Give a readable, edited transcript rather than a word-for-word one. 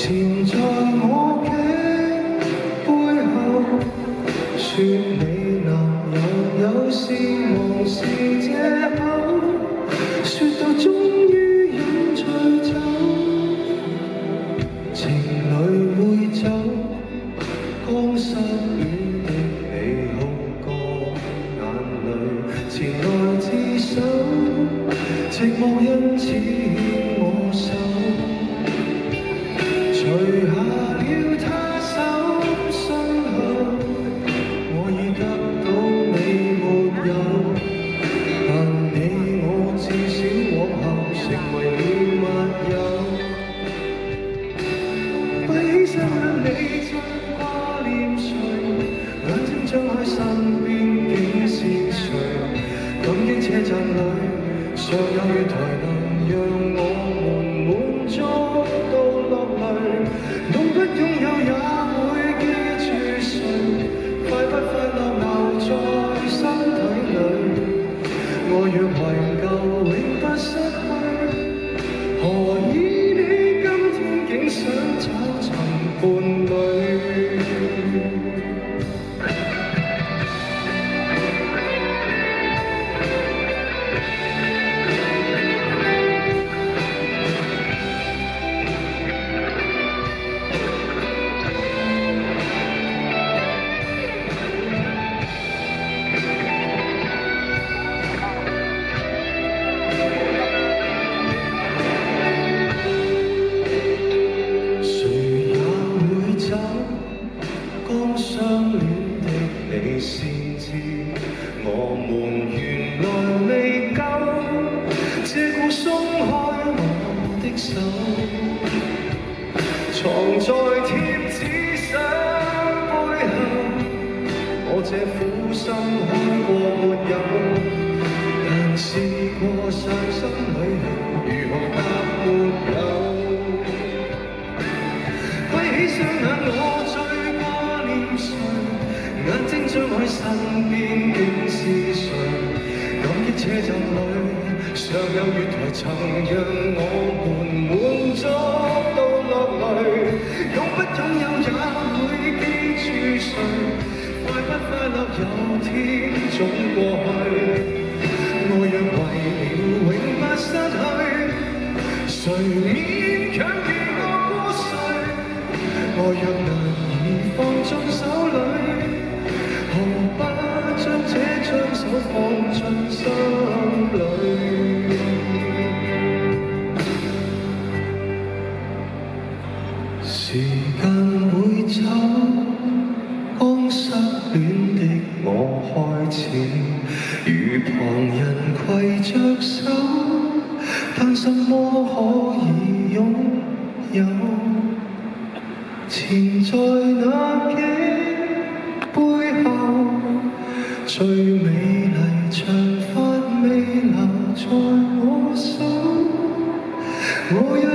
纏在我的背後，說你男友有事無是藉口，說到終於飲醉酒，情侶會走，剛失戀的你哭乾眼淚，前來自首，寂寞因此牽我手。除下了他手心後，我已得到你沒有，但你我至少往後成為了密友。閉起雙眼你最掛念誰？眼睛張開身邊竟是誰？感激車站裏尚有月台能讓我們滿足到落淚。擁不擁有也會記住誰，快不快樂留在身體裏。愛若懷舊永不失去，何以你今天竟想找尋伴侶？剛相戀的你先知，我們原來未夠，借故鬆開我的手，藏在貼紙相背後。我這苦心開過沒有，但試過散心旅行，如何答沒有？閉起雙眼我眼睛張開身邊竟是誰？感激車站裏尚有月台曾讓我們滿足到落淚。擁不擁有也會記住誰，快不快樂有天總過去。愛若為了永不失去，誰勉強與我過誰？愛若難以放進手裏，何不將這雙手放進心裏？時間會走，剛失戀的我開始與旁人攜着手，但什麼可以擁有？纏在那頸背後，最美麗長髮未留在我手，我若